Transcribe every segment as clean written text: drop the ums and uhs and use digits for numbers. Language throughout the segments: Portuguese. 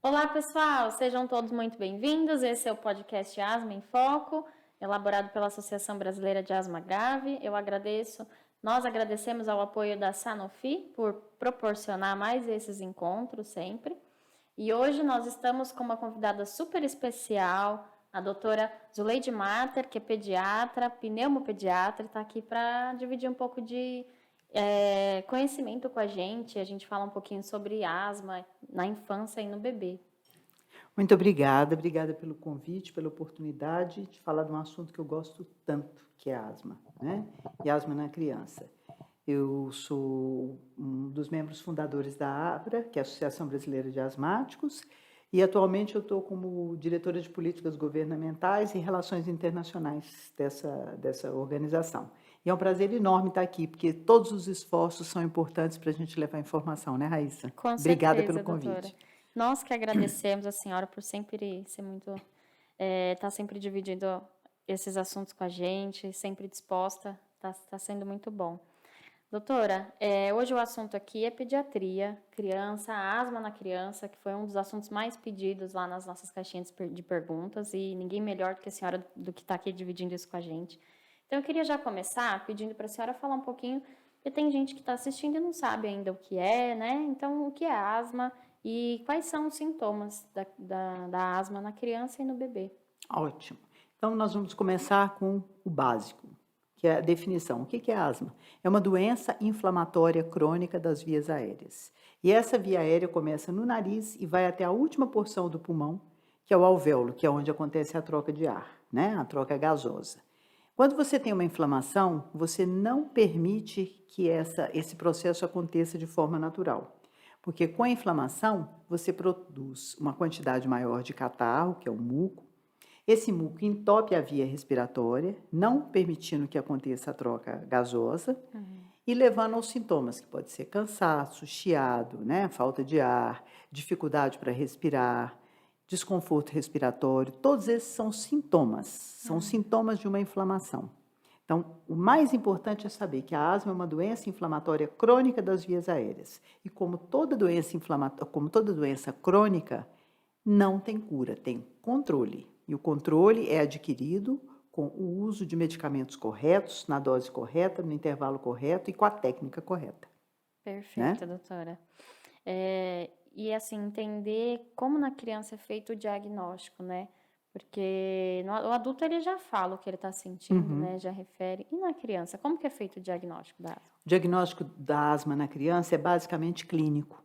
Olá, pessoal! Sejam todos muito bem-vindos. Esse é o podcast Asma em Foco, elaborado pela Associação Brasileira de Asma Grave. Nós agradecemos ao apoio da Sanofi por proporcionar mais esses encontros sempre. E hoje nós estamos com uma convidada super especial, a doutora Zuleide Mater, que é pediatra, pneumopediatra, está aqui para dividir um pouco de conhecimento com a gente. A gente fala um pouquinho sobre asma na infância e no bebê. Muito obrigada pelo convite, pela oportunidade de falar de um assunto que eu gosto tanto, que é asma, né? E asma na criança. Eu sou um dos membros fundadores da ABRA, que é a Associação Brasileira de Asmáticos, e atualmente eu estou como diretora de políticas governamentais e relações internacionais dessa organização. E é um prazer enorme estar aqui, porque todos os esforços são importantes para a gente levar informação, né, Raíssa? Com Obrigada pelo certeza, doutora. convite. Nós que agradecemos a senhora por sempre ser muito, tá sempre dividindo esses assuntos com a gente, sempre disposta, tá sendo muito bom. Doutora, hoje o assunto aqui é pediatria, criança, asma na criança, que foi um dos assuntos mais pedidos lá nas nossas caixinhas de perguntas, e ninguém melhor do que a senhora do que está aqui dividindo isso com a gente. Então, eu queria já começar pedindo para a senhora falar um pouquinho, porque tem gente que está assistindo e não sabe ainda o que é, né? Então, o que é asma e quais são os sintomas da asma na criança e no bebê? Ótimo. Então, nós vamos começar com o básico, que é a definição. O que é asma? É uma doença inflamatória crônica das vias aéreas. E essa via aérea começa no nariz e vai até a última porção do pulmão, que é o alvéolo, que é onde acontece a troca de ar, né? A troca gasosa. Quando você tem uma inflamação, você não permite que esse processo aconteça de forma natural. Porque com a inflamação, você produz uma quantidade maior de catarro, que é o muco. Esse muco entope a via respiratória, não permitindo que aconteça a troca gasosa e levando aos sintomas, que pode ser cansaço, chiado, né? Falta de ar, dificuldade para respirar, desconforto respiratório. Todos esses são sintomas de uma inflamação. Então, o mais importante é saber que a asma é uma doença inflamatória crônica das vias aéreas. E como toda doença crônica, não tem cura, tem controle. E o controle é adquirido com o uso de medicamentos corretos, na dose correta, no intervalo correto e com a técnica correta. Né? Perfeito, doutora. E assim, entender como na criança é feito o diagnóstico, né? Porque o adulto ele já fala o que ele está sentindo, né? Já refere. E na criança, como que é feito o diagnóstico da asma? O diagnóstico da asma na criança é basicamente clínico,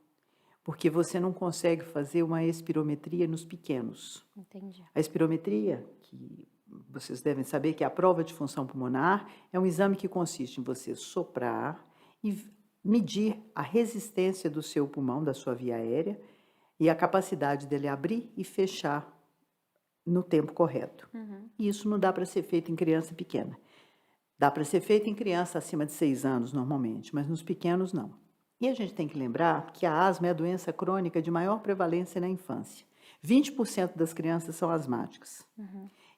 porque você não consegue fazer uma espirometria nos pequenos. Entendi. A espirometria, que vocês devem saber que é a prova de função pulmonar, é um exame que consiste em você soprar e medir a resistência do seu pulmão, da sua via aérea, e a capacidade dele abrir e fechar no tempo correto. E isso não dá para ser feito em criança pequena. Dá para ser feito em criança acima de 6 anos, normalmente, mas nos pequenos, não. E a gente tem que lembrar que a asma é a doença crônica de maior prevalência na infância. 20% das crianças são asmáticas.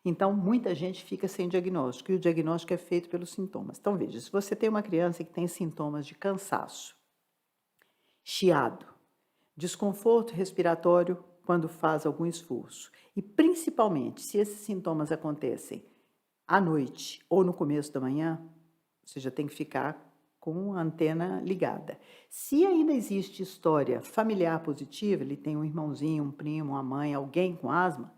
Então, muita gente fica sem diagnóstico, e o diagnóstico é feito pelos sintomas. Então, veja, se você tem uma criança que tem sintomas de cansaço, chiado, desconforto respiratório quando faz algum esforço, e principalmente se esses sintomas acontecem à noite ou no começo da manhã, você já tem que ficar com a antena ligada. Se ainda existe história familiar positiva, ele tem um irmãozinho, um primo, uma mãe, alguém com asma,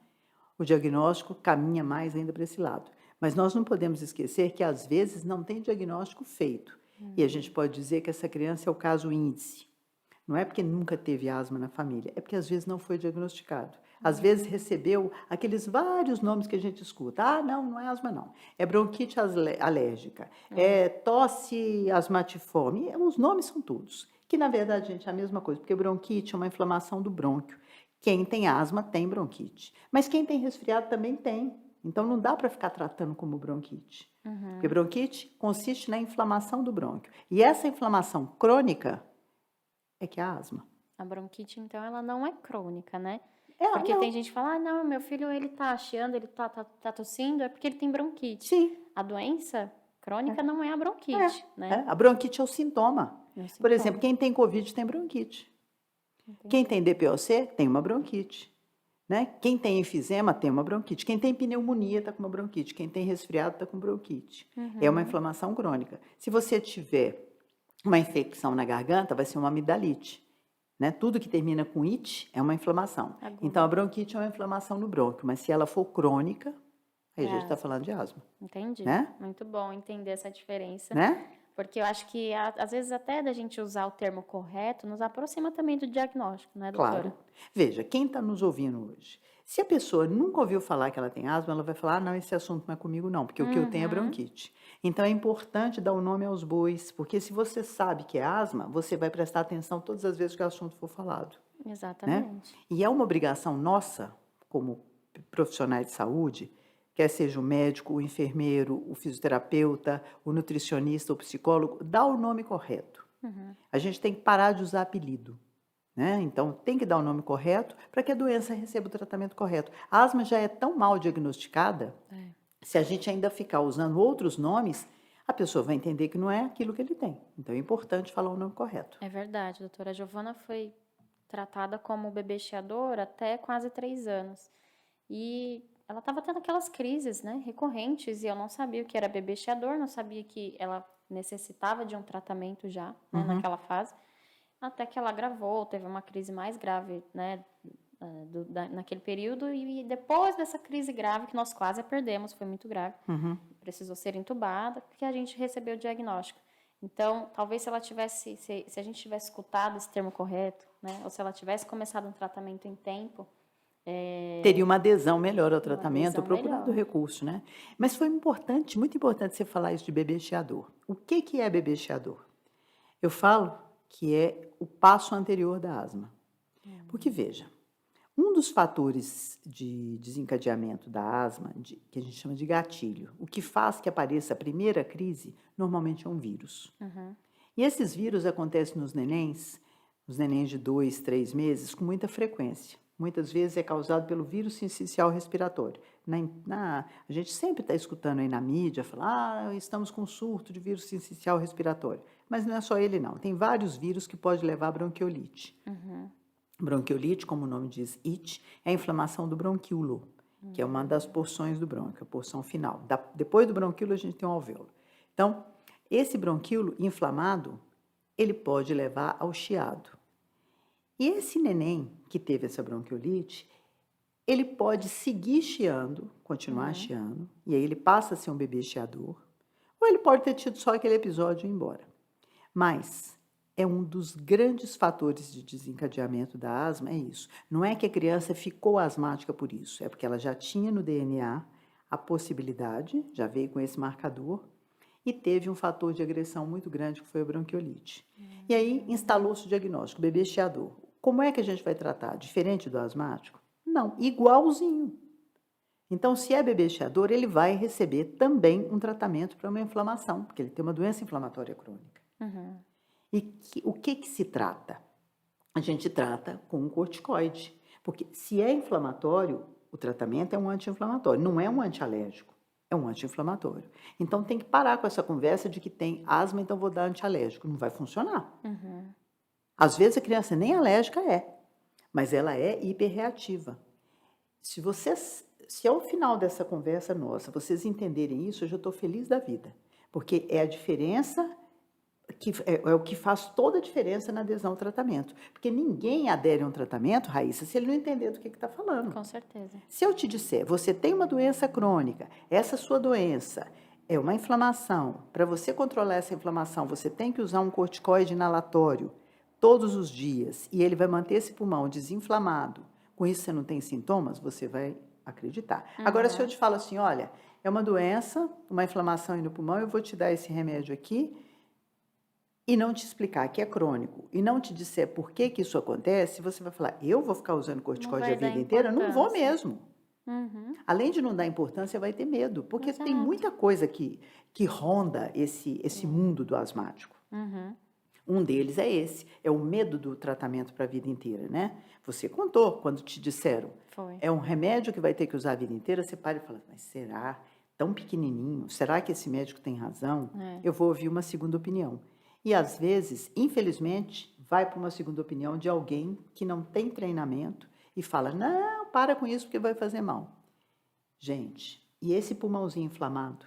o diagnóstico caminha mais ainda para esse lado. Mas nós não podemos esquecer que às vezes não tem diagnóstico feito. E a gente pode dizer que essa criança é o caso índice. Não é porque nunca teve asma na família, é porque às vezes não foi diagnosticado. Às vezes recebeu aqueles vários nomes que a gente escuta. Ah, não é asma não. É bronquite alérgica, é tosse asmatiforme. Os nomes são todos. Que na verdade, gente, é a mesma coisa, porque bronquite é uma inflamação do brônquio. Quem tem asma tem bronquite. Mas quem tem resfriado também tem. Então não dá para ficar tratando como bronquite. Porque bronquite consiste na inflamação do brônquio. E essa inflamação crônica é que é a asma. A bronquite, então, ela não é crônica, né? É, Porque não. tem gente que fala, ah, não, meu filho, ele tá chiando, ele tá tossindo, é porque ele tem bronquite. Sim. A doença crônica não é a bronquite, né? A bronquite é o sintoma. É o Por sintoma. exemplo, quem tem Covid tem bronquite. Quem entendi. tem DPOC tem uma bronquite, né? Quem tem enfisema tem uma bronquite. Quem tem pneumonia está com uma bronquite. Quem tem resfriado está com bronquite. É uma Uhum. inflamação crônica. Se você tiver uma infecção na garganta, vai ser uma amidalite, né? Tudo que termina com it é uma inflamação. Então, Aguda. a bronquite é uma inflamação no brônquio, mas se ela for crônica, aí a É gente está asma. falando de asma, Entendi. né? Muito bom entender essa diferença, Né? porque eu acho que às vezes até da gente usar o termo correto nos aproxima também do diagnóstico, né, Claro. doutora? Veja, quem está nos ouvindo hoje, se a pessoa nunca ouviu falar que ela tem asma, ela vai falar, ah, não, esse assunto não é comigo não, porque o que eu tenho é Uhum. bronquite. Então, é importante dar o nome aos bois, porque se você sabe que é asma, você vai prestar atenção todas as vezes que o assunto for falado, né? Exatamente. E é uma obrigação nossa, como profissionais de saúde, quer seja o médico, o enfermeiro, o fisioterapeuta, o nutricionista, o psicólogo, dar o nome correto. Uhum. A gente tem que parar de usar apelido, né? Então, tem que dar o nome correto para que a doença receba o tratamento correto. A asma já é tão mal diagnosticada, É. se a gente ainda ficar usando outros nomes, a pessoa vai entender que não é aquilo que ele tem. Então, é importante falar o nome correto. É verdade, doutora. A Giovana foi tratada como bebê chiador até quase 3 anos. E ela estava tendo aquelas crises, né, recorrentes, e eu não sabia o que era bebê chiador, não sabia que ela necessitava de um tratamento já, né, Uhum, naquela fase. Até que ela agravou, teve uma crise mais grave, né, naquele período, e depois dessa crise grave, que nós quase a perdemos, foi muito grave, uhum. precisou ser entubada, que a gente recebeu o diagnóstico. Então, talvez se ela tivesse, se a gente tivesse escutado esse termo correto, né, ou se ela tivesse começado um tratamento em tempo, Teria uma adesão melhor ao uma tratamento, adesão procurado melhor. recurso, né? Mas foi importante, muito importante você falar isso de bebê chiador. O que que é bebê chiador? Eu falo que é o passo anterior da asma. Porque, veja, um dos fatores de desencadeamento da asma, que a gente chama de gatilho, o que faz que apareça a primeira crise, normalmente é um vírus. Uhum, E esses vírus acontecem nos nenéns de 2, 3 meses, com muita frequência. Muitas vezes é causado pelo vírus sincicial respiratório. A gente sempre está escutando aí na mídia falar, ah, estamos com surto de vírus sincicial respiratório. Mas não é só ele não, tem vários vírus que podem levar a bronquiolite. uhum, Bronquiolite, como o nome diz, it, é a inflamação do bronquíolo, que é uma das porções do brônquio, a porção final. Depois do bronquíolo, a gente tem um alvéolo. Então, esse bronquíolo inflamado, ele pode levar ao chiado. E esse neném que teve essa bronquiolite, ele pode seguir chiando, continuar uhum. chiando, e aí ele passa a ser um bebê chiador, ou ele pode ter tido só aquele episódio e ir embora. Mas é um dos grandes fatores de desencadeamento da asma, é isso. Não é que a criança ficou asmática por isso, é porque ela já tinha no DNA a possibilidade, já veio com esse marcador, e teve um fator de agressão muito grande, que foi a bronquiolite. E aí instalou-se o diagnóstico, bebê chiador. Como é que a gente vai tratar? Diferente do asmático? Não, igualzinho. Então, se é bebê chiador, ele vai receber também um tratamento para uma inflamação, porque ele tem uma doença inflamatória crônica. Uhum. E o que que se trata? A gente trata com um corticoide, porque se é inflamatório, o tratamento é um anti-inflamatório, não é um antialérgico, é um anti-inflamatório. Então tem que parar com essa conversa de que tem asma, então vou dar antialérgico, não vai funcionar. Uhum. Às vezes a criança nem alérgica é, mas ela é hiperreativa. Se ao final dessa conversa nossa, vocês entenderem isso, eu já estou feliz da vida, porque é a diferença que é o que faz toda a diferença na adesão ao tratamento. Porque ninguém adere a um tratamento, Raíssa, se ele não entender do que está falando. Com certeza. Se eu te disser, você tem uma doença crônica, essa sua doença é uma inflamação, para você controlar essa inflamação, você tem que usar um corticoide inalatório todos os dias, e ele vai manter esse pulmão desinflamado, com isso você não tem sintomas, você vai acreditar. Agora, se eu Uhum. te falo assim, olha, é uma doença, uma inflamação aí no pulmão, eu vou te dar esse remédio aqui, e não te explicar que é crônico, e não te disser por que que isso acontece, você vai falar, eu vou ficar usando Não corticoide a vai dar vida inteira? Não vou importância. mesmo. Uhum. Além de não dar importância, vai ter medo, porque tem Exato. muita coisa que ronda esse mundo do asmático. Uhum. Um deles é esse, é o medo do tratamento para a vida inteira, né? Você contou quando te disseram, Foi. é um remédio que vai ter que usar a vida inteira, você para e fala, mas será? Tão pequenininho, será que esse médico tem razão? É. Eu vou ouvir uma segunda opinião. E às vezes, infelizmente, vai para uma segunda opinião de alguém que não tem treinamento e fala, não, para com isso porque vai fazer mal. Gente, e esse pulmãozinho inflamado?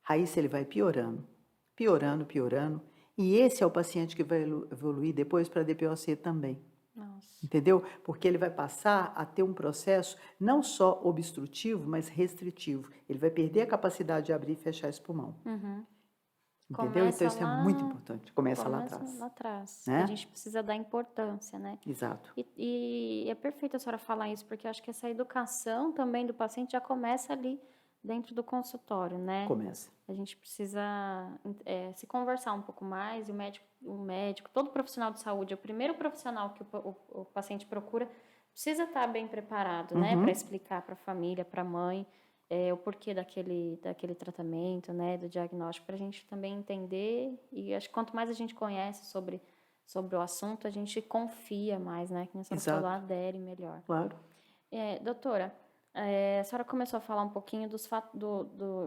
Raíssa, ele vai piorando, piorando, piorando. E esse é o paciente que vai evoluir depois para DPOC também. Nossa. Entendeu? Porque ele vai passar a ter um processo não só obstrutivo, mas restritivo. Ele vai perder a capacidade de abrir e fechar esse pulmão. Entendeu? Começa Então, isso é muito importante. Começa lá atrás. lá atrás. Né? A gente precisa dar importância, né? Exato. E é perfeito a senhora falar isso, porque eu acho que essa educação também do paciente já começa ali dentro do consultório, né? Começa. A gente precisa se conversar um pouco mais, e o médico, todo profissional de saúde, o primeiro profissional que o paciente procura, precisa estar bem preparado, né? Para explicar para a família, para a mãe, o porquê daquele tratamento, né? Do diagnóstico, para a gente também entender. E acho que quanto mais a gente conhece sobre o assunto, a gente confia mais, né? Que a senhora falou, adere melhor. Claro. Doutora, a senhora começou a falar um pouquinho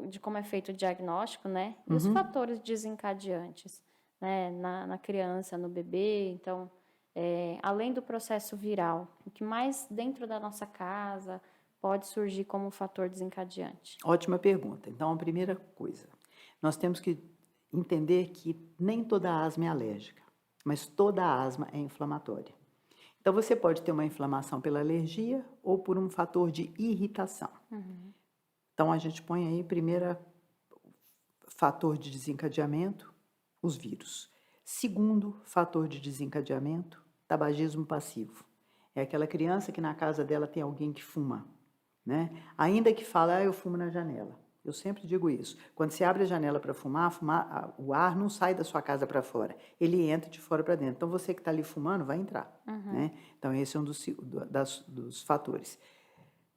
de como é feito o diagnóstico, né? E os fatores desencadeantes, né? Na criança, no bebê. Então, além do processo viral, o que mais dentro da nossa casa pode surgir como um fator desencadeante? Ótima pergunta. Então, a primeira coisa, nós temos que entender que nem toda asma é alérgica, mas toda asma é inflamatória. Então, você pode ter uma inflamação pela alergia ou por um fator de irritação. Então, a gente põe aí, primeiro fator de desencadeamento, os vírus. Segundo fator de desencadeamento, tabagismo passivo. É aquela criança que na casa dela tem alguém que fuma, né? Ainda que fala, eu fumo na janela. Eu sempre digo isso. Quando você abre a janela para fumar, o ar não sai da sua casa para fora. Ele entra de fora para dentro. Então, você que está ali fumando, vai entrar. Né? Então, esse é um dos fatores.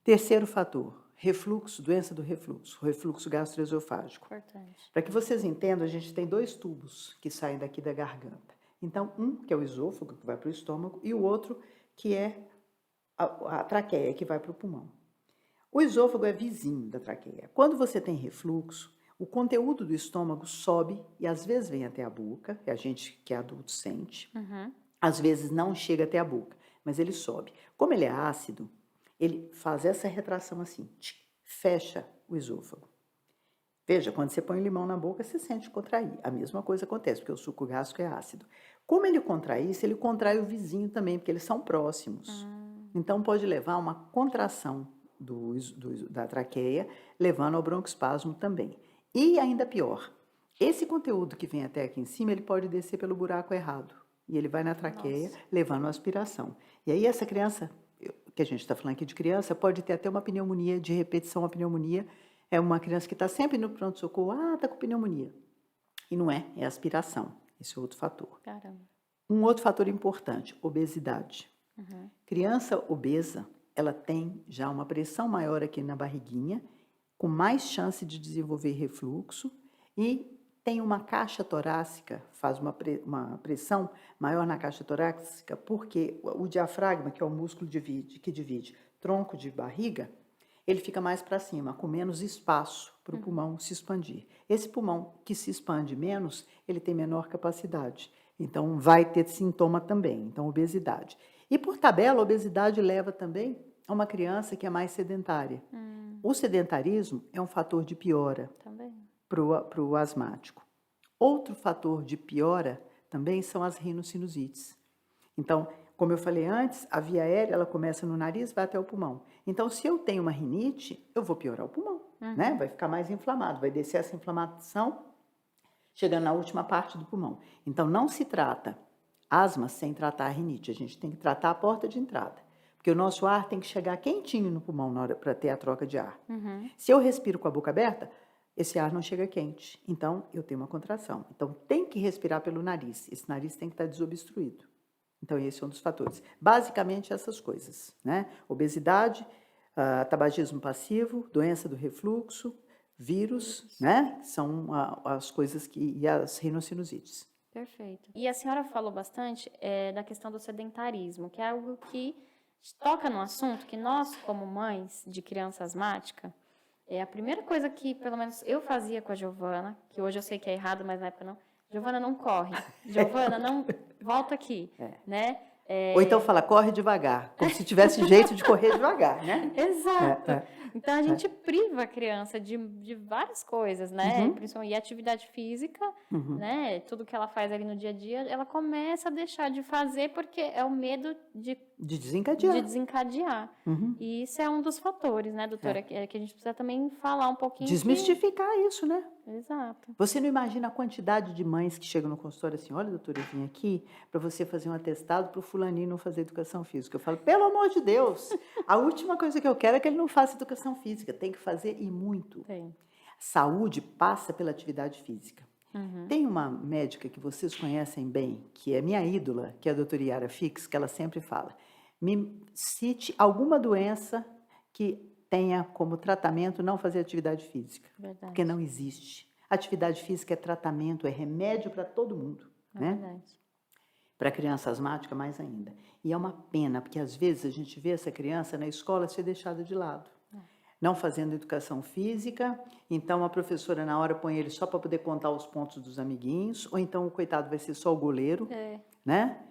Terceiro fator, refluxo, doença do refluxo gastroesofágico. Importante. Para que vocês entendam, a gente tem 2 tubos que saem daqui da garganta. Então, um que é o esôfago, que vai para o estômago, e o outro que é a traqueia, que vai para o pulmão. O esôfago é vizinho da traqueia. Quando você tem refluxo, o conteúdo do estômago sobe e às vezes vem até a boca, que a gente que é adulto sente. Às vezes não chega até a boca, mas ele sobe. Como ele é ácido, ele faz essa retração assim, fecha o esôfago. Veja, quando você põe limão na boca, você sente contrair. A mesma coisa acontece, porque o suco gástrico é ácido. Como ele contrai isso, ele contrai o vizinho também, porque eles são próximos. Então, pode levar a uma contração da traqueia, levando ao broncoespasmo também. E ainda pior, esse conteúdo que vem até aqui em cima, ele pode descer pelo buraco errado. E ele vai na traqueia, levando a aspiração. E aí essa criança, que a gente está falando aqui de criança, pode ter até uma pneumonia de repetição. A pneumonia é uma criança que está sempre no pronto-socorro, está com pneumonia. E não é, é aspiração. Esse é outro fator. Caramba. Um outro fator importante, obesidade. Criança obesa, ela tem já uma pressão maior aqui na barriguinha, com mais chance de desenvolver refluxo e tem uma caixa torácica, faz uma pressão maior na caixa torácica, porque o diafragma, que é o músculo que divide tronco de barriga, ele fica mais para cima, com menos espaço para o pulmão se expandir. Esse pulmão que se expande menos, ele tem menor capacidade. Então, vai ter sintoma também. Então, obesidade. E, por tabela, a obesidade leva também a uma criança que é mais sedentária. O sedentarismo é um fator de piora para o asmático. Outro fator de piora também são as rinossinusites. Então, como eu falei antes, a via aérea ela começa no nariz e vai até o pulmão. Então, se eu tenho uma rinite, eu vou piorar o pulmão, né? Vai ficar mais inflamado, vai descer essa inflamação, chegando na última parte do pulmão. Então, não se trata asma sem tratar a rinite. A gente tem que tratar a porta de entrada. Porque o nosso ar tem que chegar quentinho no pulmão na hora para ter a troca de ar. Se eu respiro com a boca aberta, esse ar não chega quente. Então, eu tenho uma contração. Então, tem que respirar pelo nariz. Esse nariz tem que estar desobstruído. Então, esse é um dos fatores. Basicamente, essas coisas, né? Obesidade, tabagismo passivo, doença do refluxo, vírus, né? São as coisas e as rinossinusites. Perfeito. E a senhora falou bastante da questão do sedentarismo, que é algo que toca no assunto que nós, como mães de criança asmática, a primeira coisa que, pelo menos, eu fazia com a Giovana, que hoje eu sei que é errado, mas na época não, Giovana não corre. Giovana, volta aqui, né? Ou então fala, corre devagar, como se tivesse jeito de correr devagar, né? Exato. Então, a é. gente priva a criança de várias coisas, né? Uhum. Principalmente atividade física, Uhum. né? Tudo que ela faz ali no dia a dia, ela começa a deixar de fazer porque é o medo De de desencadear. desencadear. Uhum. E isso é um dos fatores, né, doutora? Que a gente precisa também falar um pouquinho que... Desmistificar isso, né? Exato. Você não imagina a quantidade de mães que chegam no consultório assim, olha, doutora, eu vim aqui para você fazer um atestado para o fulaninho não fazer educação física. Eu falo, pelo amor de Deus, a última coisa que eu quero é que ele não faça educação física. Tem que fazer e muito. Tem. Saúde passa pela atividade física. Uhum. Tem uma médica que vocês conhecem bem, que é minha ídola, que é a doutora Yara Fix, que ela sempre fala, me cite alguma doença que tenha como tratamento não fazer atividade física. Verdade. Porque não existe. Atividade física é tratamento, é remédio para todo mundo. É né? verdade. Para criança asmática, mais ainda. E é uma pena, porque às vezes a gente vê essa criança na escola ser deixada de lado. Não fazendo educação física, então a professora na hora põe ele só para poder contar os pontos dos amiguinhos, ou então o coitado vai ser só o goleiro, né?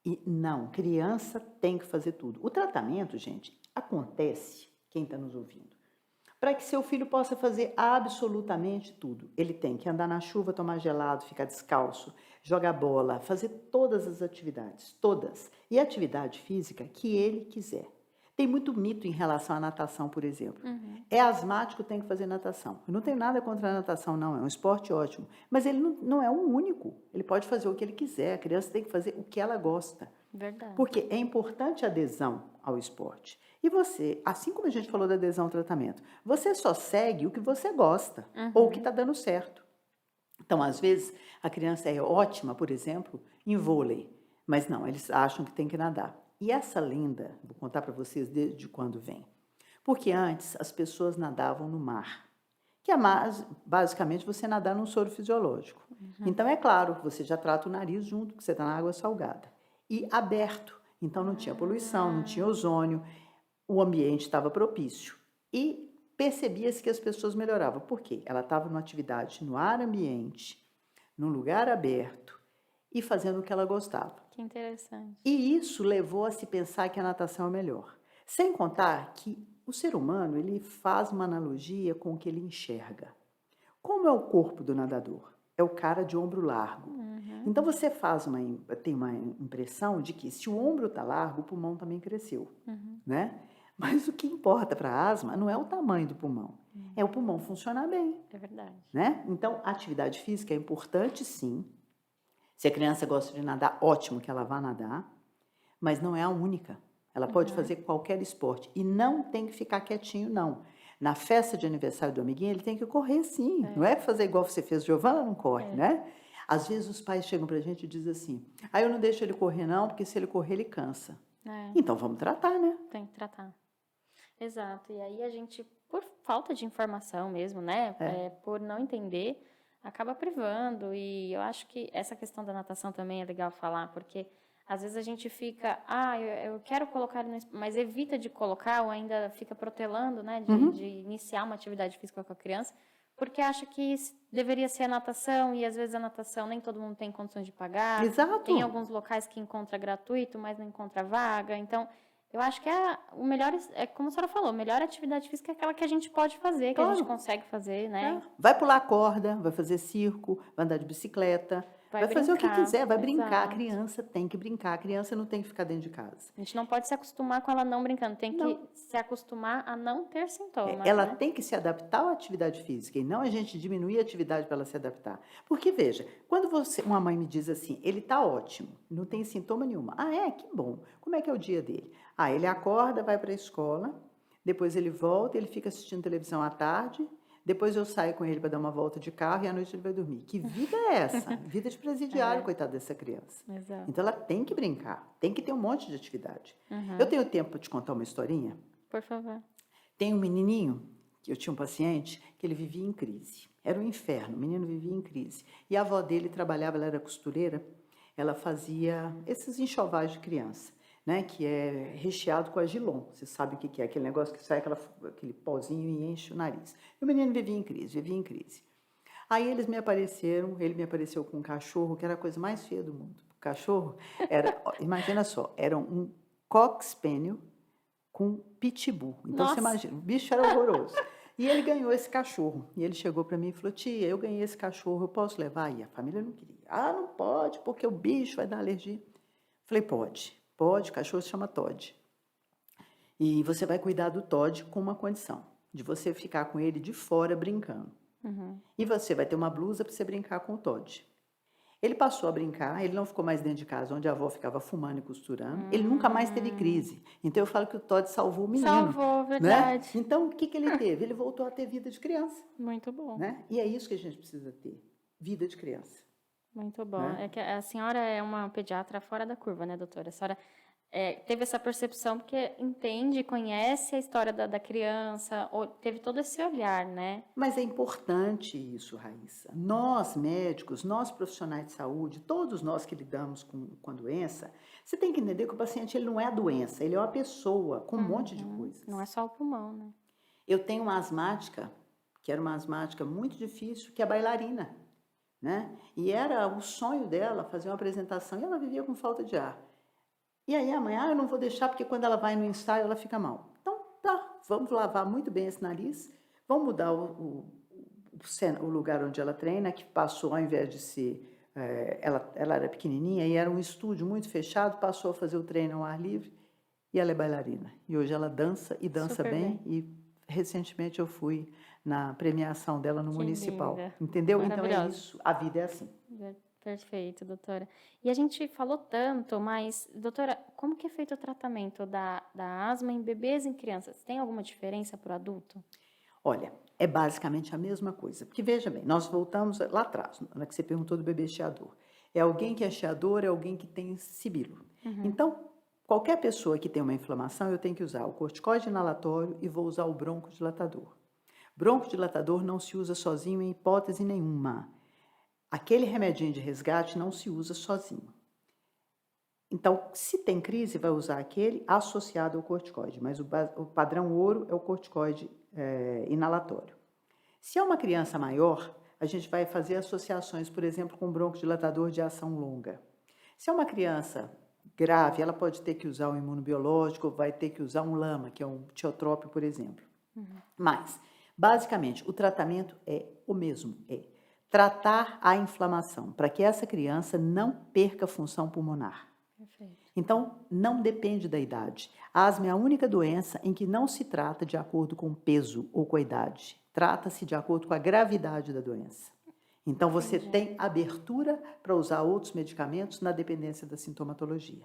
E não, criança tem que fazer tudo. O tratamento, gente, acontece, quem está nos ouvindo, para que seu filho possa fazer absolutamente tudo. Ele tem que andar na chuva, tomar gelado, ficar descalço, jogar bola, fazer todas as atividades, todas. E a atividade física que ele quiser. Tem muito mito em relação à natação, por exemplo. É asmático, tem que fazer natação. Eu não tenho nada contra a natação, não. É um esporte ótimo. Mas ele não é um único. Ele pode fazer o que ele quiser. A criança tem que fazer o que ela gosta. Verdade. Porque é importante a adesão ao esporte. E você, assim como a gente falou da adesão ao tratamento, você só segue o que você gosta ou o que está dando certo. Então, às vezes, a criança é ótima, por exemplo, em vôlei. Mas não, eles acham que tem que nadar. E essa lenda, vou contar para vocês desde quando vem. Porque antes as pessoas nadavam no mar, que é basicamente você nadar num soro fisiológico. Então, é claro, você já trata o nariz junto, porque você está na água salgada. E aberto, então não tinha poluição, não tinha ozônio, o ambiente estava propício. E percebia-se que as pessoas melhoravam. Por quê? Ela estava numa atividade no ar ambiente, num lugar aberto e fazendo o que ela gostava. Que interessante. E isso levou a se pensar que a natação é melhor. Sem contar que o ser humano, ele faz uma analogia com o que ele enxerga. Como é o corpo do nadador? É o cara de ombro largo. Então você tem uma impressão de que se o ombro está largo, o pulmão também cresceu, né? Mas o que importa para a asma não é o tamanho do pulmão, é o pulmão funcionar bem. É verdade. Né? Então, a atividade física é importante, sim. Se a criança gosta de nadar, ótimo que ela vá nadar, mas não é a única. Ela pode fazer qualquer esporte e não tem que ficar quietinho, não. Na festa de aniversário do amiguinho, ele tem que correr, sim. Não é fazer igual você fez, Giovana, não corre, né? Às vezes os pais chegam pra gente e dizem assim, eu não deixo ele correr não, porque se ele correr ele cansa. Então vamos tratar, né? Tem que tratar. Exato. E aí a gente, por falta de informação mesmo, né? Por não entender, acaba privando. E eu acho que essa questão da natação também é legal falar, porque às vezes a gente fica, eu quero colocar ele no esporte, mas evita de colocar ou ainda fica protelando, né? De iniciar uma atividade física com a criança, porque acha que deveria ser a natação e às vezes a natação nem todo mundo tem condições de pagar. Exato. Tem alguns locais que encontra gratuito, mas não encontra vaga. Então, eu acho que o melhor, como a senhora falou, a melhor atividade física é aquela que a gente pode fazer, que a gente consegue fazer, né? Vai pular corda, vai fazer circo, vai andar de bicicleta, vai fazer o que quiser, vai brincar. A criança tem que brincar, a criança não tem que ficar dentro de casa. A gente não pode se acostumar com ela não brincando, tem que se acostumar a não ter sintomas. Ela né? tem que se adaptar à atividade física e não a gente diminuir a atividade para ela se adaptar. Porque, veja, quando uma mãe me diz assim, ele está ótimo, não tem sintoma nenhuma. Que bom. Como é que é o dia dele? Ele acorda, vai para a escola, depois ele volta, ele fica assistindo televisão à tarde, depois eu saio com ele para dar uma volta de carro e à noite ele vai dormir. Que vida é essa? Vida de presidiário, coitada dessa criança. Exato. Então ela tem que brincar, tem que ter um monte de atividade. Eu tenho tempo para te contar uma historinha? Por favor. Tem um menininho, que eu tinha um paciente, que ele vivia em crise. Era um inferno, o menino vivia em crise. E a avó dele trabalhava, ela era costureira, ela fazia esses enxovais de criança, né, que é recheado com agilon. Você sabe o que é, aquele negócio que sai aquele pozinho e enche o nariz. E o menino vivia em crise, vivia em crise. Aí ele me apareceu com um cachorro, que era a coisa mais feia do mundo. cachorro era, ó, imagina só, era um Cocker Spaniel com pitbull. Então você Nossa, imagina, o bicho era horroroso. E ele ganhou esse cachorro. E ele chegou para mim e falou: tia, eu ganhei esse cachorro, eu posso levar? E a família não queria. Ah, não pode, porque o bicho vai dar alergia. Falei: pode, pode, o cachorro se chama Todd. E você vai cuidar do Todd com uma condição, de você ficar com ele de fora brincando. uhum. E você vai ter uma blusa para você brincar com o Todd. Ele passou a brincar, ele não ficou mais dentro de casa, onde a avó ficava fumando e costurando. Ele nunca mais teve Hum, crise. Então eu falo que o Todd salvou o menino, salvou, né? verdade. Então o que que ele teve? Ele voltou a ter vida de criança, Muito bom, né? E é isso que a gente precisa ter, vida de criança, muito bom. né? É que a senhora é uma pediatra fora da curva, né, doutora? A senhora teve essa percepção porque entende, conhece a história da criança, teve todo esse olhar, né? Mas é importante isso, Raíssa. Nós, médicos, nós profissionais de saúde, todos nós que lidamos com a doença, você tem que entender que o paciente ele não é a doença, ele é uma pessoa com um monte de Uhum. coisas. Não é só o pulmão, né? Eu tenho uma asmática, que era uma asmática muito difícil, que é bailarina, né? E era o sonho dela fazer uma apresentação e ela vivia com falta de ar. E aí a mãe, eu não vou deixar porque quando ela vai no ensaio ela fica mal. Então, tá, vamos lavar muito bem esse nariz, vamos mudar o lugar onde ela treina, que passou, ao invés de ser, ela era pequenininha e era um estúdio muito fechado, passou a fazer o treino ao ar livre e ela é bailarina. E hoje ela dança e dança Super bem bem. e recentemente eu fui na premiação dela no Que municipal, linda. entendeu? Então é Maravilhosa. isso, a vida é assim. Perfeito, doutora. E a gente falou tanto, mas, doutora, como que é feito o tratamento da asma em bebês e em crianças? Tem alguma diferença para o adulto? Olha, é basicamente a mesma coisa. Porque veja bem, nós voltamos lá atrás, na que você perguntou do bebê chiador. É alguém que é chiador, é alguém que tem sibilo. Uhum. Então, qualquer pessoa que tem uma inflamação, eu tenho que usar o corticoide inalatório e vou usar o broncodilatador. Broncodilatador não se usa sozinho em hipótese nenhuma. Aquele remedinho de resgate não se usa sozinho. Então, se tem crise, vai usar aquele associado ao corticoide, mas o padrão ouro é o corticoide inalatório. Se é uma criança maior, a gente vai fazer associações, por exemplo, com broncodilatador de ação longa. Se é uma criança grave, ela pode ter que usar um imunobiológico, vai ter que usar um LAMA, que é um tiotrópio, por exemplo. Mas, basicamente, o tratamento é o mesmo, é tratar a inflamação, para que essa criança não perca função pulmonar. Perfeito. Então, não depende da idade. A asma é a única doença em que não se trata de acordo com o peso ou com a idade. Trata-se de acordo com a gravidade da doença. Então, você Entendi. tem abertura para usar outros medicamentos na dependência da sintomatologia.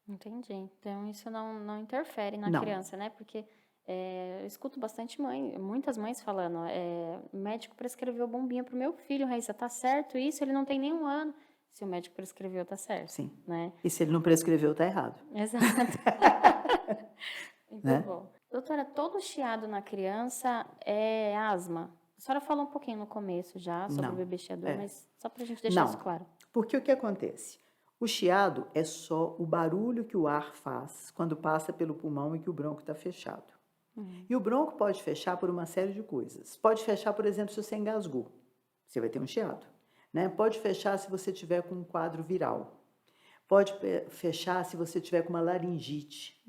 Entendi. Então, isso não interfere na Não. criança, né? Porque eu escuto bastante muitas mães falando, o médico prescreveu bombinha para o meu filho, Raíssa, tá certo isso? Ele não tem nem 1 ano. Se o médico prescreveu, tá certo, Sim. né? E se ele não prescreveu, está errado. Exato. Muito Né? bom. Doutora, todo chiado na criança é asma? A senhora falou um pouquinho no começo já sobre o Não. bebê chiador, É. mas só para a gente deixar isso Não. claro. Porque o que acontece? O chiado é só o barulho que o ar faz quando passa pelo pulmão e que o bronco está fechado. E o bronco pode fechar por uma série de coisas. Pode fechar, por exemplo, se você engasgou. Você vai ter um chiado. Né? Pode fechar se você tiver com um quadro viral. Pode fechar se você tiver com uma laringite.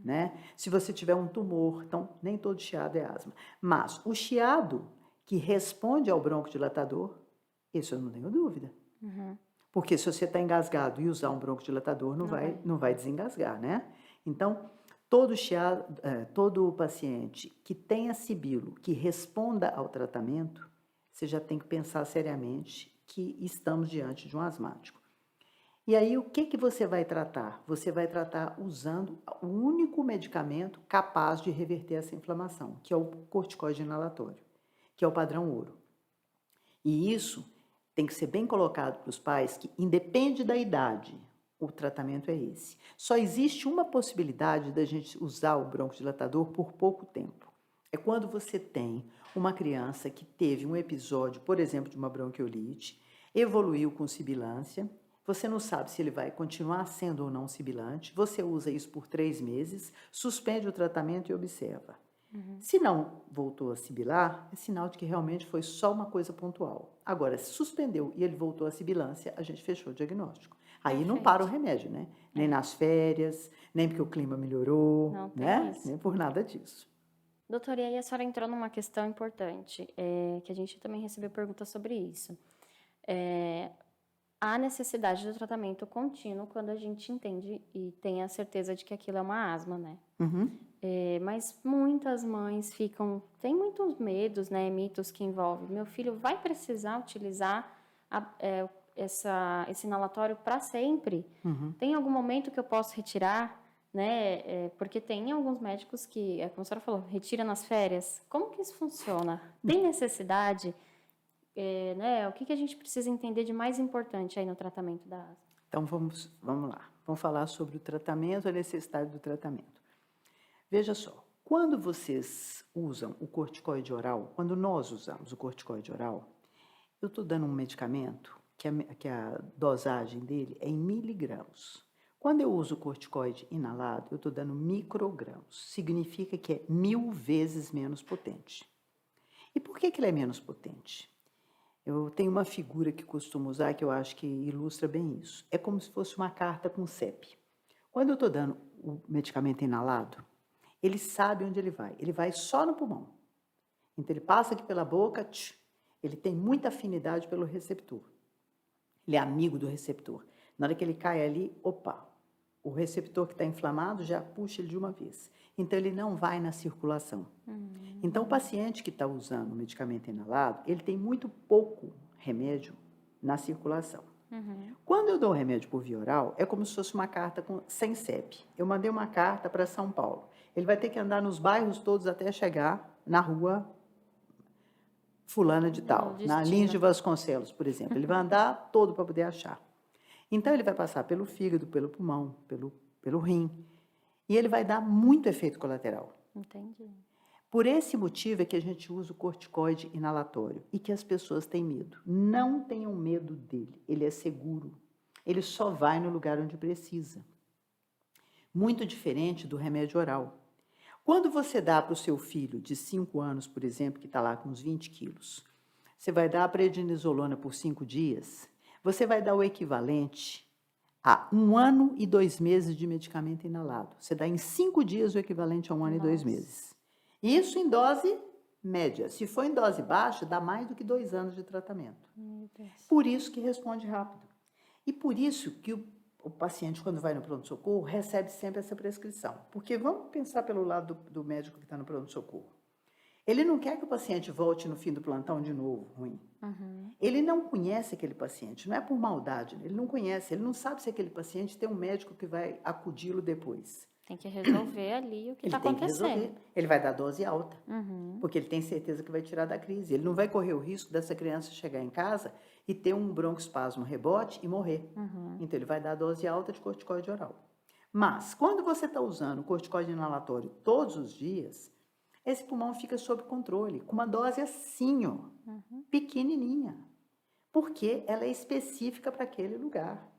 Né? Se você tiver um tumor. Então, nem todo chiado é asma. Mas o chiado que responde ao broncodilatador, isso eu não tenho dúvida. Porque se você está engasgado e usar um broncodilatador, não vai desengasgar, né? Então, todo paciente que tenha sibilo, que responda ao tratamento, você já tem que pensar seriamente que estamos diante de um asmático. E aí, o que você vai tratar? Você vai tratar usando o único medicamento capaz de reverter essa inflamação, que é o corticoide inalatório, que é o padrão ouro. E isso tem que ser bem colocado para os pais que, independe da idade, o tratamento é esse. Só existe uma possibilidade da gente usar o broncodilatador por pouco tempo. É quando você tem uma criança que teve um episódio, por exemplo, de uma bronquiolite, evoluiu com sibilância, você não sabe se ele vai continuar sendo ou não sibilante, você usa isso por 3 meses, suspende o tratamento e observa. Se não voltou a sibilar, é sinal de que realmente foi só uma coisa pontual. Agora, se suspendeu e ele voltou à sibilância, a gente fechou o diagnóstico. Aí não Perfeito. para o remédio, né? Nem nas férias, nem porque o clima melhorou, Não tem né? isso. Nem por nada disso. Doutora, e aí a senhora entrou numa questão importante, que a gente também recebeu perguntas sobre isso. Há necessidade do tratamento contínuo quando a gente entende e tem a certeza de que aquilo é uma asma, né? Uhum. Mas muitas mães tem muitos medos, né, mitos que envolvem. Meu filho vai precisar utilizar esse inalatório para sempre? Uhum. Tem algum momento que eu posso retirar, né? Porque tem alguns médicos que, como a senhora falou, retira nas férias. Como que isso funciona? Tem necessidade? Né? O que a gente precisa entender de mais importante aí no tratamento da asma? Então vamos lá. Vamos falar sobre o tratamento, a necessidade do tratamento. Veja só, quando vocês usam o corticoide oral, quando nós usamos o corticoide oral, eu estou dando um medicamento que a dosagem dele é em miligramas. Quando eu uso o corticoide inalado, eu estou dando microgramas. Significa que é 1000 vezes menos potente. E por que ele é menos potente? Eu tenho uma figura que costumo usar que eu acho que ilustra bem isso. É como se fosse uma carta com CEP. Quando eu estou dando o medicamento inalado, ele sabe onde ele vai. Ele vai só no pulmão. Então ele passa aqui pela boca, ele tem muita afinidade pelo receptor. Ele é amigo do receptor. Na hora que ele cai ali, opa, o receptor que está inflamado já puxa ele de uma vez. Então ele não vai na circulação. Então o paciente que está usando o medicamento inalado, ele tem muito pouco remédio na circulação. Quando eu dou o remédio por via oral, é como se fosse uma carta sem CEP. Eu mandei uma carta para São Paulo. Ele vai ter que andar nos bairros todos até chegar na rua fulana de tal, na Lins de Vasconcelos, por exemplo. Ele vai andar todo para poder achar. Então ele vai passar pelo fígado, pelo pulmão, pelo rim, e ele vai dar muito efeito colateral. Entendi. Por esse motivo é que a gente usa o corticoide inalatório e que as pessoas têm medo. Não tenham medo dele, ele é seguro. Ele só vai no lugar onde precisa. Muito diferente do remédio oral. Quando você dá para o seu filho de 5 anos, por exemplo, que está lá com uns 20 quilos, você vai dar a prednisolona por 5 dias, você vai dar o equivalente a 1 ano e 2 meses de medicamento inalado. Você dá em 5 dias o equivalente a 1 ano e 2 meses. Isso em dose média. Se for em dose baixa, dá mais do que 2 anos de tratamento. Por isso que responde rápido. E por isso que o paciente, quando vai no pronto-socorro, recebe sempre essa prescrição. Porque vamos pensar pelo lado do médico que está no pronto-socorro. Ele não quer que o paciente volte no fim do plantão de novo, ruim. Ele não conhece aquele paciente, não é por maldade, ele não conhece, ele não sabe se aquele paciente tem um médico que vai acudi-lo depois. Tem que resolver ali o que está acontecendo. Ele vai dar dose alta, porque ele tem certeza que vai tirar da crise. Ele não vai correr o risco dessa criança chegar em casa e ter um broncoespasmo rebote e morrer. Então, ele vai dar dose alta de corticoide oral. Mas, quando você está usando o corticoide inalatório todos os dias, esse pulmão fica sob controle, com uma dose assim, ó, pequenininha, porque ela é específica para aquele lugar.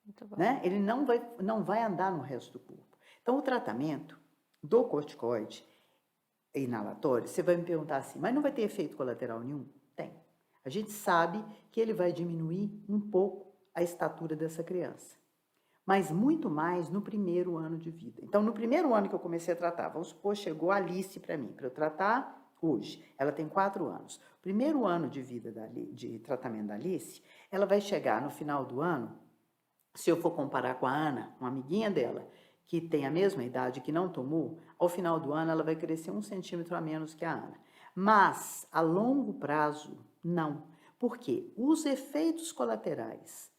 Muito bom. Né? Ele não vai andar no resto do corpo. Então, o tratamento do corticoide inalatório, você vai me perguntar assim, mas não vai ter efeito colateral nenhum? Tem. A gente sabe que ele vai diminuir um pouco a estatura dessa criança, mas muito mais no primeiro ano de vida. Então, no primeiro ano que eu comecei a tratar, vamos supor, chegou a Alice para mim, para eu tratar hoje. Ela tem 4 anos. O primeiro ano de vida de tratamento da Alice, ela vai chegar no final do ano, se eu for comparar com a Ana, uma amiguinha dela, que tem a mesma idade, que não tomou, ao final do ano ela vai crescer 1 centímetro a menos que a Ana. Mas, a longo prazo, não. Por quê? Os efeitos colaterais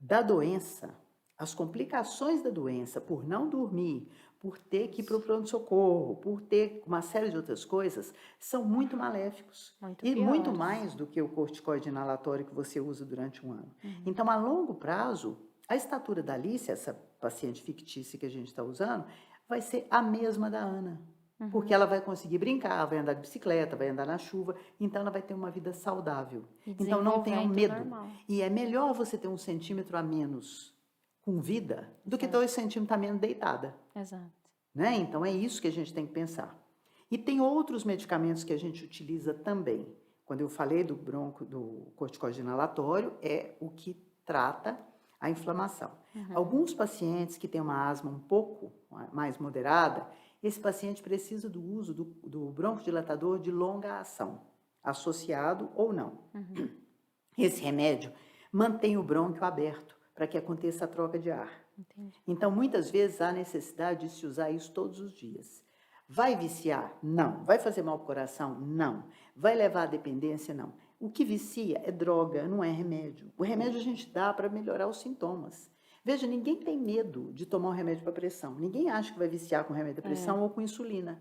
da doença, as complicações da doença por não dormir, por ter que ir para o pronto-socorro, por ter uma série de outras coisas, são muito maléficos. Muito mais do que o corticoide inalatório que você usa durante um ano. Então, a longo prazo, a estatura da Alice, essa paciente fictícia que a gente está usando, vai ser a mesma da Ana. Porque ela vai conseguir brincar, vai andar de bicicleta, vai andar na chuva, então ela vai ter uma vida saudável. Então não tenham medo. Normal. E é melhor você ter 1 centímetro a menos com vida do que 2 centímetros a menos deitada. Exato. Né? Então é isso que a gente tem que pensar. E tem outros medicamentos que a gente utiliza também. Quando eu falei do corticoide inalatório, é o que trata a inflamação. Alguns pacientes que têm uma asma um pouco mais moderada, esse paciente precisa do uso do broncodilatador de longa ação, associado ou não. Esse remédio mantém o brônquio aberto para que aconteça a troca de ar. Entendi. Então, muitas vezes, há necessidade de se usar isso todos os dias. Vai viciar? Não. Vai fazer mal para o coração? Não. Vai levar à dependência? Não. O que vicia é droga, não é remédio. O remédio a gente dá para melhorar os sintomas. Veja, ninguém tem medo de tomar um remédio para pressão. Ninguém acha que vai viciar com remédio para pressão ou com insulina.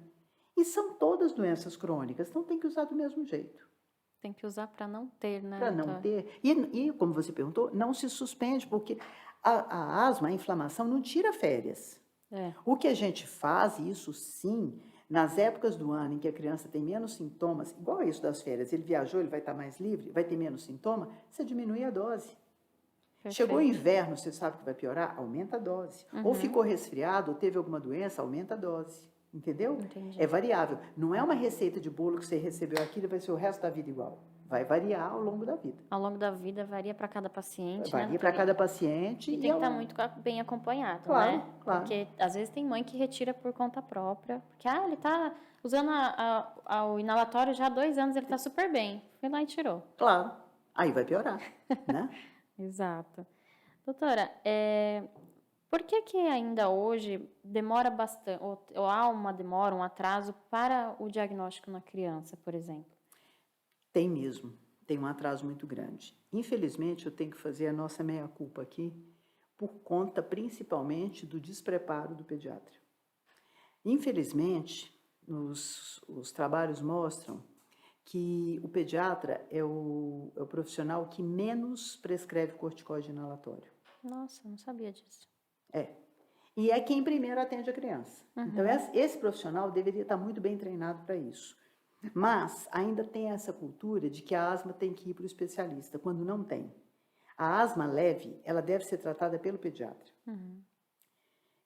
E são todas doenças crônicas, então tem que usar do mesmo jeito. Tem que usar para não ter, né, Para não doutora? ter. E, como você perguntou, não se suspende, porque a asma, a inflamação, não tira férias. O que a gente faz, isso sim, nas épocas do ano em que a criança tem menos sintomas, igual isso das férias, ele viajou, ele vai estar mais livre, vai ter menos sintoma, você diminui a dose. Chegou o inverno, você sabe que vai piorar, aumenta a dose. Ou ficou resfriado, ou teve alguma doença, aumenta a dose. Entendeu? Entendi. É variável. Não é uma receita de bolo que você recebeu aqui e vai ser o resto da vida igual. Vai variar ao longo da vida. Ao longo da vida varia para cada paciente, né, Varia para doutora? cada paciente. E tem que estar muito bem acompanhado, Claro, né? claro. Porque às vezes tem mãe que retira por conta própria. Porque, ele está usando o inalatório já há 2 anos, ele está super bem. Foi lá e tirou. Claro. Aí vai piorar, né? Exato. Doutora, por que ainda hoje demora bastante, ou há uma demora, um atraso para o diagnóstico na criança, por exemplo? Tem mesmo. Tem um atraso muito grande. Infelizmente, eu tenho que fazer a nossa meia-culpa aqui, por conta principalmente do despreparo do pediatra. Infelizmente, os trabalhos mostram que o pediatra é o profissional que menos prescreve corticóide inalatório. Nossa, não sabia disso. E é quem primeiro atende a criança. Então, esse profissional deveria estar muito bem treinado para isso. Mas ainda tem essa cultura de que a asma tem que ir para o especialista, quando não tem. A asma leve, ela deve ser tratada pelo pediatra.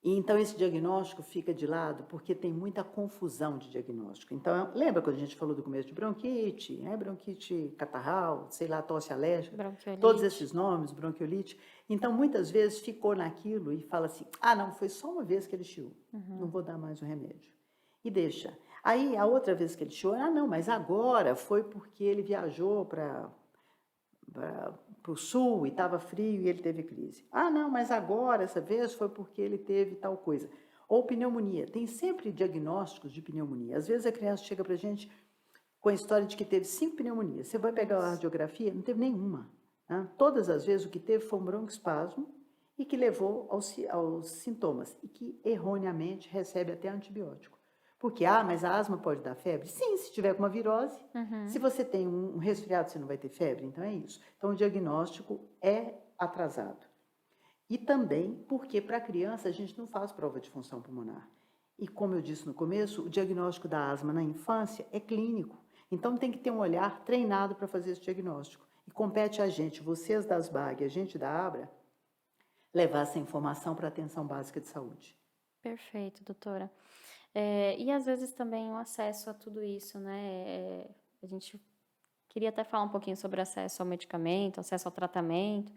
E então esse diagnóstico fica de lado porque tem muita confusão de diagnóstico. Então, lembra quando a gente falou do começo de bronquite, bronquite catarral, sei lá, tosse alérgica, Bronquiolite. todos esses nomes, bronquiolite. Então, muitas vezes ficou naquilo e fala assim, não, foi só uma vez que ele chiou, não vou dar mais o remédio. E deixa. Aí, a outra vez que ele chiou, não, mas agora foi porque ele viajou para o sul e estava frio e ele teve crise. Não, mas agora, essa vez, foi porque ele teve tal coisa. Ou pneumonia. Tem sempre diagnósticos de pneumonia. Às vezes a criança chega para a gente com a história de que teve 5 pneumonias. Você vai pegar a radiografia, não teve nenhuma. Né? Todas as vezes o que teve foi um broncoespasmo e que levou aos sintomas e que erroneamente recebe até antibiótico. Porque, mas a asma pode dar febre? Sim, se tiver com uma virose. Se você tem um resfriado, você não vai ter febre? Então, é isso. Então, o diagnóstico é atrasado. E também porque, para a criança, a gente não faz prova de função pulmonar. E, como eu disse no começo, o diagnóstico da asma na infância é clínico. Então, tem que ter um olhar treinado para fazer esse diagnóstico. E compete a gente, vocês das BAG, a gente da ABRA, levar essa informação para a atenção básica de saúde. Perfeito, doutora. E às vezes também o acesso a tudo isso, né? A gente queria até falar um pouquinho sobre acesso ao medicamento, acesso ao tratamento,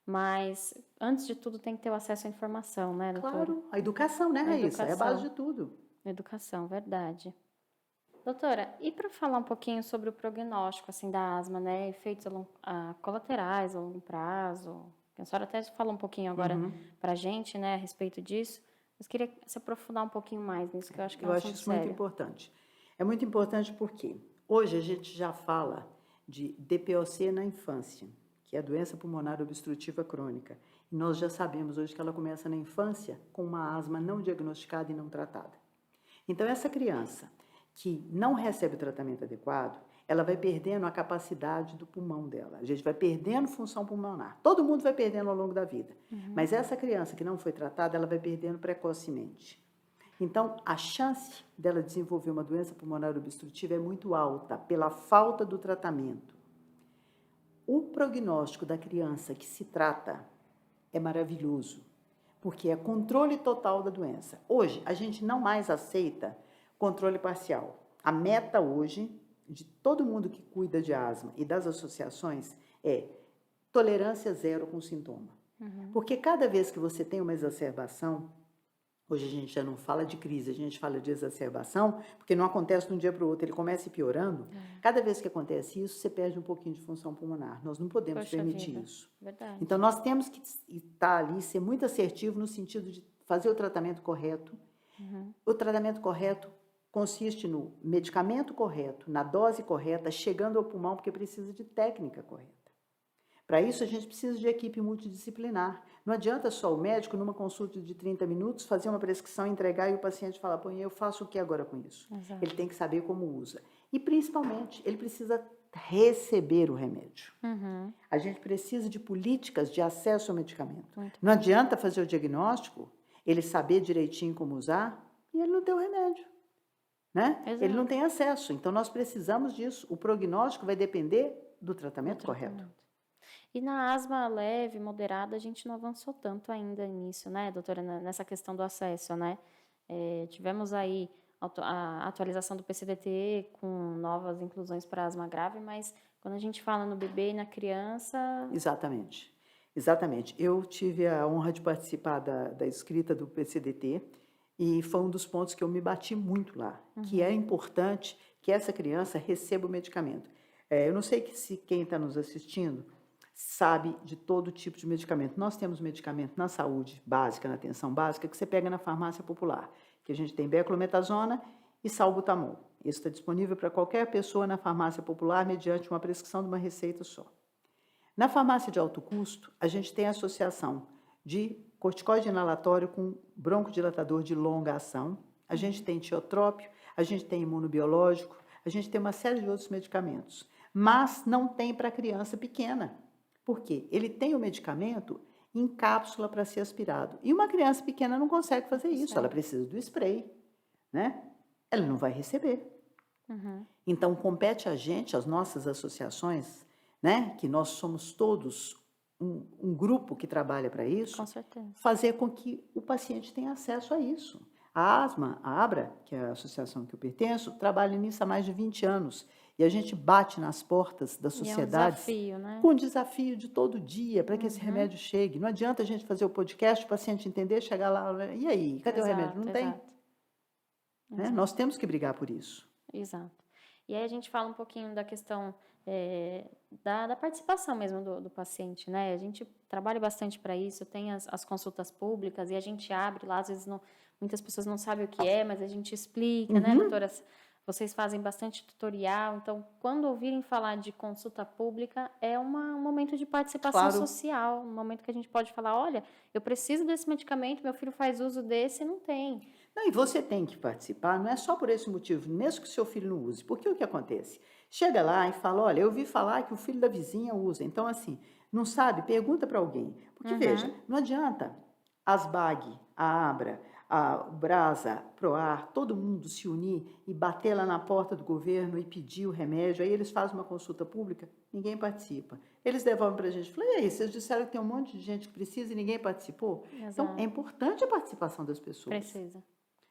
mas antes de tudo tem que ter o acesso à informação, né, doutora? Claro, a educação, né, Raíssa? É a base de tudo. Educação, verdade. Doutora, e para falar um pouquinho sobre o prognóstico, assim, da asma, né? Efeitos colaterais a longo prazo. A senhora até falou um pouquinho agora para a gente, né, a respeito disso. Mas queria se aprofundar um pouquinho mais nisso, que eu acho que é um assunto sério. muito importante. É muito importante porque hoje a gente já fala de DPOC na infância, que é a doença pulmonar obstrutiva crônica. E nós já sabemos hoje que ela começa na infância com uma asma não diagnosticada e não tratada. Então, essa criança que não recebe o tratamento adequado, ela vai perdendo a capacidade do pulmão dela. A gente vai perdendo função pulmonar. Todo mundo vai perdendo ao longo da vida. Mas essa criança que não foi tratada, ela vai perdendo precocemente. Então, a chance dela desenvolver uma doença pulmonar obstrutiva é muito alta, pela falta do tratamento. O prognóstico da criança que se trata é maravilhoso, porque é controle total da doença. Hoje, a gente não mais aceita controle parcial. A meta hoje de todo mundo que cuida de asma e das associações é tolerância zero com sintoma. Porque cada vez que você tem uma exacerbação, hoje a gente já não fala de crise, a gente fala de exacerbação, porque não acontece de um dia para o outro, ele começa ir piorando. Cada vez que acontece isso, você perde um pouquinho de função pulmonar. Nós não podemos Poxa permitir vida, isso. verdade. Então, nós temos que estar ali, ser muito assertivo no sentido de fazer o tratamento correto. O tratamento correto consiste no medicamento correto, na dose correta, chegando ao pulmão, porque precisa de técnica correta. Para isso, a gente precisa de equipe multidisciplinar. Não adianta só o médico, numa consulta de 30 minutos, fazer uma prescrição, entregar e o paciente falar, pô, eu faço o que agora com isso? Exato. Ele tem que saber como usa. E, principalmente, ele precisa receber o remédio. A gente precisa de políticas de acesso ao medicamento. Não adianta fazer o diagnóstico, ele saber direitinho como usar, e ele não tem o remédio. Né? Ele não tem acesso. Então, nós precisamos disso. O prognóstico vai depender do tratamento correto. E na asma leve, moderada, a gente não avançou tanto ainda nisso, né, doutora, nessa questão do acesso, né? Tivemos aí a atualização do PCDT com novas inclusões para asma grave, mas quando a gente fala no bebê e na criança... Exatamente. Exatamente. Eu tive a honra de participar da escrita do PCDT e foi um dos pontos que eu me bati muito lá, que é importante que essa criança receba o medicamento. Eu não sei se quem está nos assistindo sabe de todo tipo de medicamento. Nós temos medicamento na saúde básica, na atenção básica, que você pega na farmácia popular, que a gente tem beclometasona e salbutamol. Isso está disponível para qualquer pessoa na farmácia popular mediante uma prescrição de uma receita só. Na farmácia de alto custo, a gente tem a associação de corticoide inalatório com broncodilatador de longa ação, a gente tem tiotrópio, a gente tem imunobiológico, a gente tem uma série de outros medicamentos, mas não tem para criança pequena. Por quê? Ele tem o medicamento em cápsula para ser aspirado. E uma criança pequena não consegue fazer isso, ela precisa do spray, né? Ela não vai receber. Então, compete a gente, as nossas associações, né? Que nós somos todos um grupo que trabalha para isso, Com certeza. fazer com que o paciente tenha acesso a isso. A ASMA, a ABRA, que é a associação que eu pertenço, trabalha nisso há mais de 20 anos. E a gente bate nas portas da sociedade desafio, né? com o desafio de todo dia para que esse remédio chegue. Não adianta a gente fazer o podcast, o paciente entender, chegar lá, e aí, cadê o remédio? Não tem. Né? Nós temos que brigar por isso. Exato. E aí a gente fala um pouquinho da questão da participação mesmo do paciente, né? A gente trabalha bastante para isso, tem as consultas públicas e a gente abre lá, às vezes muitas pessoas não sabem o que é, mas a gente explica, né, doutora? Vocês fazem bastante tutorial, então, quando ouvirem falar de consulta pública, é um momento de participação social, um momento que a gente pode falar, olha, eu preciso desse medicamento, meu filho faz uso desse e não tem. Não, e você tem que participar, não é só por esse motivo, mesmo que o seu filho não use, porque o que acontece? Chega lá e fala, olha, eu ouvi falar que o filho da vizinha usa, então assim, não sabe? Pergunta para alguém, porque veja, não adianta as BAG, a ABRA, o Brasa, Proar, todo mundo se unir e bater lá na porta do governo e pedir o remédio, aí eles fazem uma consulta pública, ninguém participa. Eles devolvem para a gente, falei, e aí, vocês disseram que tem um monte de gente que precisa e ninguém participou? Exato. Então, é importante a participação das pessoas. Precisa.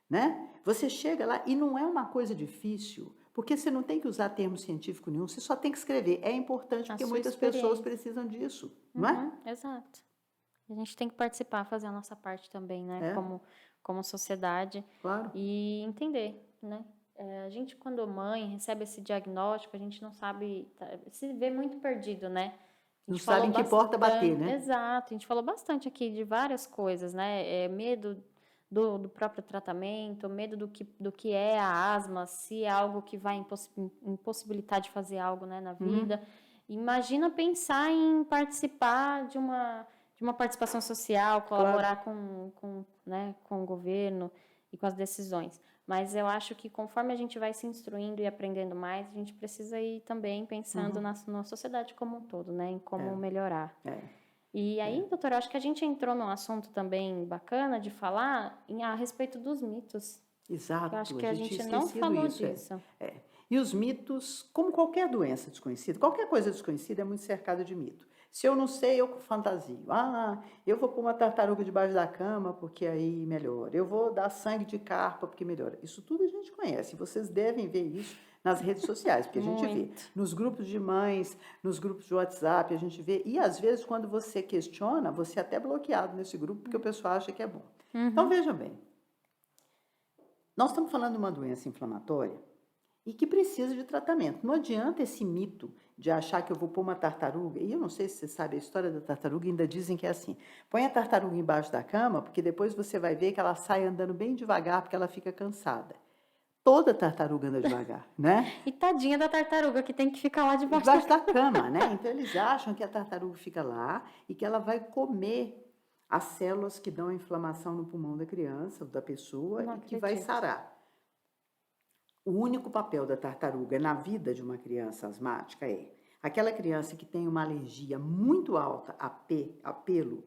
Né? Você chega lá e não é uma coisa difícil, porque você não tem que usar termo científico nenhum, você só tem que escrever. É importante porque muitas pessoas precisam disso, não é? Exato. A gente tem que participar, fazer a nossa parte também, né? Como sociedade. Claro. E entender, né? A gente, quando mãe, recebe esse diagnóstico, a gente não sabe, se vê muito perdido, né? Não sabe em que porta bater, né? Exato. A gente falou bastante aqui de várias coisas, né? Medo do próprio tratamento, medo do que é a asma, se é algo que vai impossibilitar de fazer algo, né, na vida. Imagina pensar em participar de uma participação social, colaborar né, com o governo e com as decisões. Mas eu acho que conforme a gente vai se instruindo e aprendendo mais, a gente precisa ir também pensando na sociedade como um todo, né, em como melhorar. E aí, doutora, acho que a gente entrou num assunto também bacana de falar a respeito dos mitos. Exato. Eu acho que a gente não falou disso. E os mitos, como qualquer doença desconhecida, qualquer coisa desconhecida é muito cercada de mito. Se eu não sei, eu fantasio. Eu vou pôr uma tartaruga debaixo da cama porque aí melhora. Eu vou dar sangue de carpa porque melhora. Isso tudo a gente conhece. Vocês devem ver isso nas redes sociais, porque a gente vê Muito. nos grupos de mães, nos grupos de WhatsApp, a gente vê, e às vezes quando você questiona, você é até bloqueado nesse grupo, porque o pessoal acha que é bom. Então Uhum. vejam bem, nós estamos falando de uma doença inflamatória e que precisa de tratamento. Não adianta esse mito de achar que eu vou pôr uma tartaruga, e eu não sei se você sabe a história da tartaruga, ainda dizem que é assim, põe a tartaruga embaixo da cama, porque depois você vai ver que ela sai andando bem devagar, porque ela fica cansada. Toda tartaruga anda devagar, né? E tadinha da tartaruga que tem que ficar lá debaixo da Debaixo da cama, né? Então eles acham que a tartaruga fica lá e que ela vai comer as células que dão a inflamação no pulmão da criança, da pessoa, Não e que vai acredito. sarar. O único papel da tartaruga na vida de uma criança asmática é aquela criança que tem uma alergia muito alta a pelo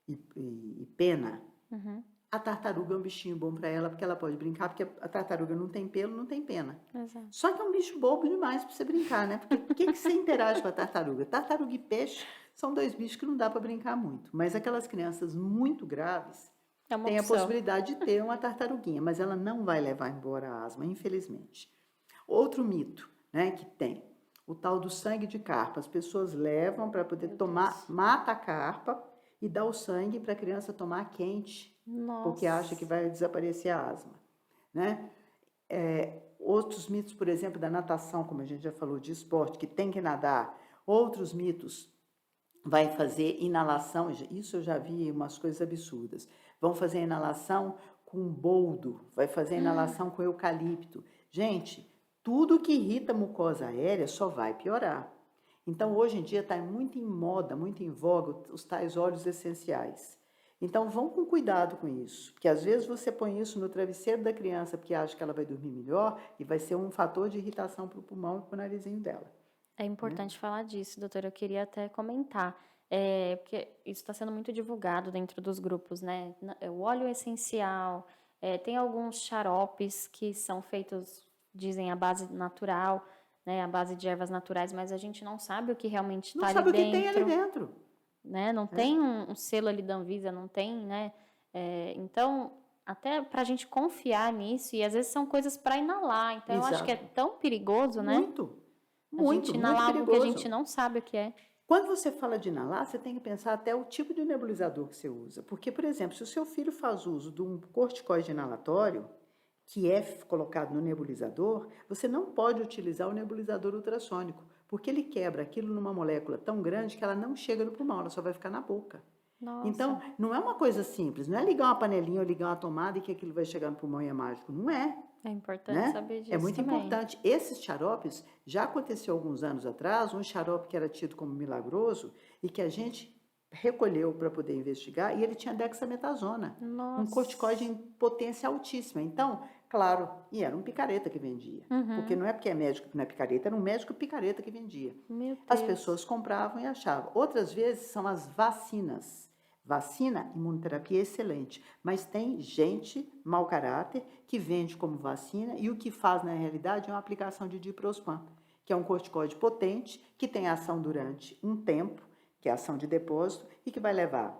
e pena. Uhum. A tartaruga é um bichinho bom para ela, porque ela pode brincar, porque a tartaruga não tem pelo, não tem pena. Exato. Só que é um bicho bobo demais para você brincar, né? Porque o que você interage com a tartaruga? Tartaruga e peixe são dois bichos que não dá para brincar muito. Mas aquelas crianças muito graves É uma têm a opção. possibilidade de ter uma tartaruguinha, mas ela não vai levar embora a asma, infelizmente. Outro mito, né, que tem, o tal do sangue de carpa. As pessoas levam para poder Meu tomar, Deus. mata a carpa e dá o sangue para a criança tomar quente, porque acha que Nossa. vai desaparecer a asma, né? Outros mitos, por exemplo, da natação, como a gente já falou, de esporte, que tem que nadar. Outros mitos, vai fazer inalação, isso eu já vi umas coisas absurdas. Vão fazer inalação com boldo, vai fazer inalação com eucalipto. Gente, tudo que irrita a mucosa aérea só vai piorar. Então, hoje em dia está muito em moda, muito em voga os tais óleos essenciais. Então, vão com cuidado com isso, porque às vezes você põe isso no travesseiro da criança porque acha que ela vai dormir melhor e vai ser um fator de irritação para o pulmão e para o narizinho dela. É importante falar disso, doutora. Eu queria até comentar, porque isso está sendo muito divulgado dentro dos grupos, né? O óleo essencial, tem alguns xaropes que são feitos, dizem, à base natural, né? À base de ervas naturais, mas a gente não sabe o que realmente Não está ali sabe o que tem ali dentro, dentro. né? Não tem um selo ali da Anvisa, não tem, né? Então, até para a gente confiar nisso, e às vezes são coisas para inalar, então eu acho que é Exato. tão perigoso, né? Muito, A gente muito, muito inalar algo que a gente perigoso. não sabe o que é. Quando você fala de inalar, você tem que pensar até o tipo de nebulizador que você usa. Porque, por exemplo, se o seu filho faz uso de um corticoide inalatório, que é colocado no nebulizador, você não pode utilizar o nebulizador ultrassônico, porque ele quebra aquilo numa molécula tão grande que ela não chega no pulmão, ela só vai ficar na boca. Então, Nossa, não é uma coisa simples, não é ligar uma panelinha ou ligar uma tomada e que aquilo vai chegar no pulmão e é mágico. Não é, é importante né? saber É disso muito também. importante. Esses xaropes, já aconteceu alguns anos atrás, um xarope que era tido como milagroso e que a gente recolheu para poder investigar, e ele tinha dexametasona, um corticoide Nossa. em potência altíssima. Então, claro, e era um picareta que vendia. Porque Uhum. não é porque é médico que não é picareta, era um médico picareta que vendia. Meu As Deus. pessoas compravam e achavam. Outras vezes são as vacinas. Vacina, imunoterapia é excelente, mas tem gente mau caráter que vende como vacina e o que faz na realidade é uma aplicação de diprospan, que é um corticoide potente que tem ação durante um tempo, que é ação de depósito e que vai levar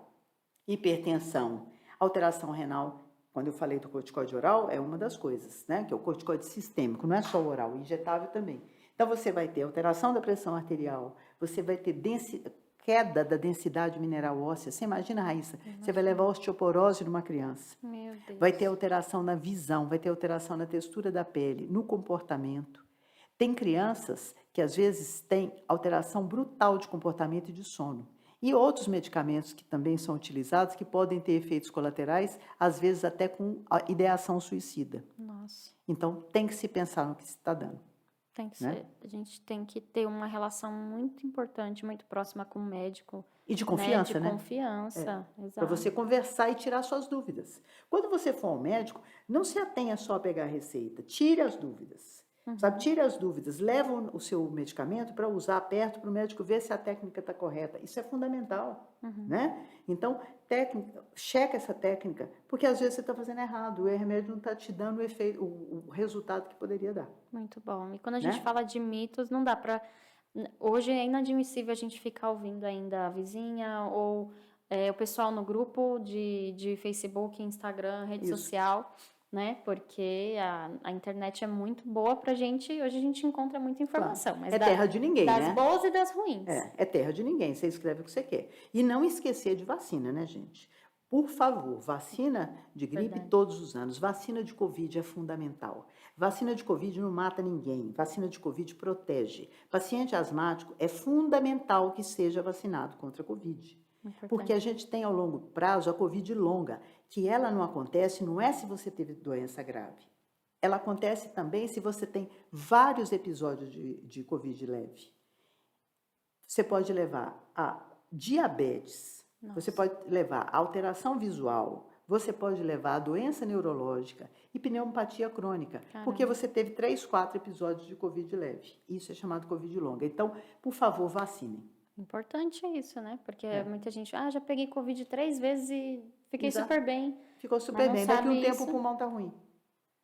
hipertensão, alteração renal. Quando eu falei do corticoide oral, é uma das coisas, né? Que é o corticoide sistêmico, não é só o oral, o injetável também. Então você vai ter alteração da pressão arterial, você vai ter queda da densidade mineral óssea. Você imagina, Raíssa, você vai levar osteoporose numa criança. Meu Vai ter Deus. alteração na visão, vai ter alteração na textura da pele, no comportamento. Tem crianças que às vezes têm alteração brutal de comportamento e de sono. E outros medicamentos que também são utilizados que podem ter efeitos colaterais, às vezes até com a ideação suicida. Nossa. Então tem que se pensar no que se está dando. Tem que Né? ser, a gente tem que ter uma relação muito importante, muito próxima com o médico, E de né? De confiança, né? confiança, Para exato. você conversar e tirar suas dúvidas. Quando você for ao médico, não se atenha só a pegar a receita, tire as dúvidas. Sabe, tire as dúvidas, leva o seu medicamento para usar perto para o médico ver se a técnica está correta. Isso é fundamental, né? Então, checa essa técnica, porque às vezes você está fazendo errado, o remédio não está te dando o efeito, o resultado que poderia dar, Muito bom. E quando a gente né? fala de mitos, não dá para. Hoje é inadmissível a gente ficar ouvindo ainda a vizinha ou o pessoal no grupo de Facebook, Instagram, rede Isso. social. né? Porque a internet é muito boa pra gente, hoje a gente encontra muita informação, mas É terra de ninguém, das né? boas e das ruins. É terra de ninguém, você escreve o que você quer. E não esquecer de vacina, né, gente? Por favor, vacina de gripe Verdade. todos os anos. Vacina de Covid é fundamental. Vacina de Covid não mata ninguém. Vacina de Covid protege. Paciente asmático é fundamental que seja vacinado contra a Covid. Importante. Porque a gente tem ao longo prazo a Covid longa, que ela não acontece, não é se você teve doença grave. Ela acontece também se você tem vários episódios de Covid leve. Você pode levar a diabetes, você pode levar a alteração visual, você pode levar a doença neurológica e pneumopatia crônica, porque você teve 3, 4 episódios de Covid leve. Isso é chamado Covid longa. Então, por favor, vacinem. Importante isso, né? Porque muita gente, já peguei Covid 3 vezes e fiquei Exato. super bem. Ficou super bem. Daqui a um tempo o pulmão tá ruim.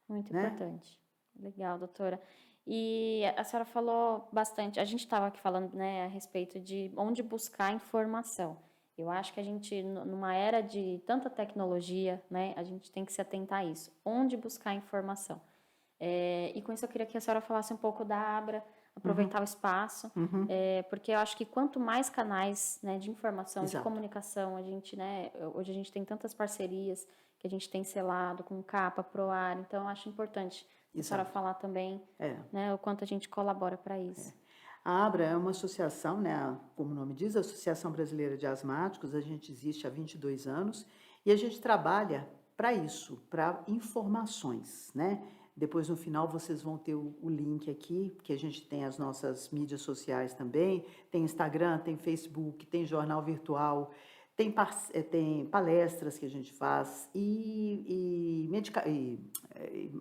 Muito né? importante. Legal, doutora. E a senhora falou bastante, a gente estava aqui falando, né, a respeito de onde buscar informação. Eu acho que a gente, numa era de tanta tecnologia, né, a gente tem que se atentar a isso. Onde buscar informação? E com isso eu queria que a senhora falasse um pouco da Abra, aproveitar o espaço, porque eu acho que quanto mais canais, né, de informação, de comunicação, a gente, né, hoje a gente tem tantas parcerias que a gente tem selado com Capa, Proar, então eu acho importante a senhora falar também, né, o quanto a gente colabora para isso. A ABRA é uma associação, né, como o nome diz, a Associação Brasileira de Asmáticos, a gente existe há 22 anos e a gente trabalha para isso, para informações, né? Depois, no final, vocês vão ter o link aqui, que a gente tem as nossas mídias sociais também, tem Instagram, tem Facebook, tem jornal virtual, tem palestras que a gente faz e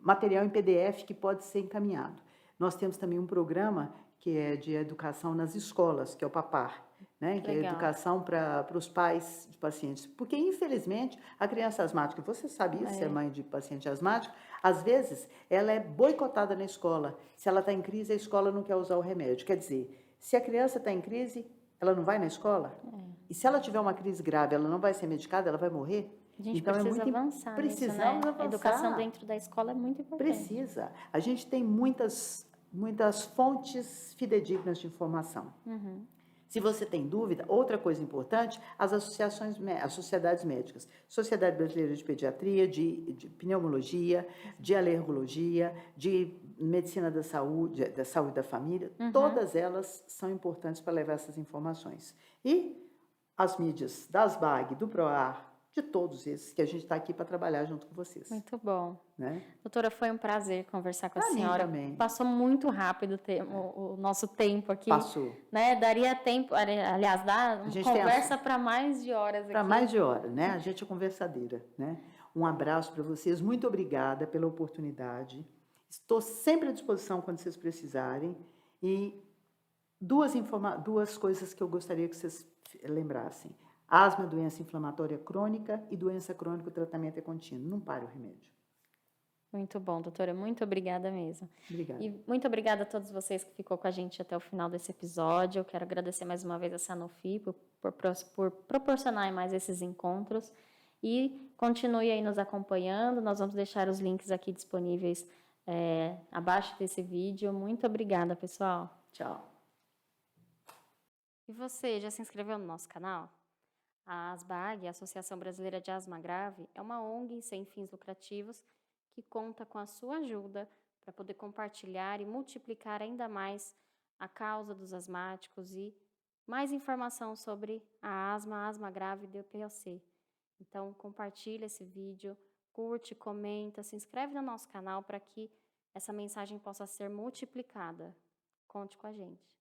material em PDF que pode ser encaminhado. Nós temos também um programa que é de educação nas escolas, que é o PAPAR, né? Que é educação para os pais de pacientes. Porque, infelizmente, a criança asmática, você sabe isso, se é mãe de paciente asmático, às vezes ela é boicotada na escola. Se ela está em crise, a escola não quer usar o remédio. Quer dizer, se a criança está em crise, ela não vai na escola? E se ela tiver uma crise grave, ela não vai ser medicada, ela vai morrer? A gente então precisa avançar precisamos nisso, né? avançar. A educação dentro da escola é muito importante. Precisa. A gente tem muitas fontes fidedignas de informação. Se você tem dúvida, outra coisa importante, as sociedades médicas. Sociedade Brasileira de Pediatria, de Pneumologia, de Alergologia, de Medicina da Saúde da Família, todas elas são importantes para levar essas informações. E as mídias das BAG, do PROAR, de todos esses, que a gente está aqui para trabalhar junto com vocês. Muito bom. Né? Doutora, foi um prazer conversar com a Pra senhora. Mim também. Passou muito rápido o nosso tempo aqui. Passou. Né? Daria tempo, aliás, dá uma conversa para mais de horas aqui. Para mais de horas, né? A gente é conversadeira, né? Um abraço para vocês, muito obrigada pela oportunidade. Estou sempre à disposição quando vocês precisarem. E duas coisas que eu gostaria que vocês lembrassem. Asma, doença inflamatória crônica e doença crônica, o tratamento é contínuo. Não pare o remédio. Muito bom, doutora. Muito obrigada mesmo. Obrigada. E muito obrigada a todos vocês que ficou com a gente até o final desse episódio. Eu quero agradecer mais uma vez a Sanofi por proporcionar mais esses encontros. E continue aí nos acompanhando. Nós vamos deixar os links aqui disponíveis abaixo desse vídeo. Muito obrigada, pessoal. Tchau. E você, já se inscreveu no nosso canal? A ASBAG, a Associação Brasileira de Asma Grave, é uma ONG sem fins lucrativos que conta com a sua ajuda para poder compartilhar e multiplicar ainda mais a causa dos asmáticos e mais informação sobre a asma grave e DPOC. Então, compartilha esse vídeo, curte, comenta, se inscreve no nosso canal para que essa mensagem possa ser multiplicada. Conte com a gente.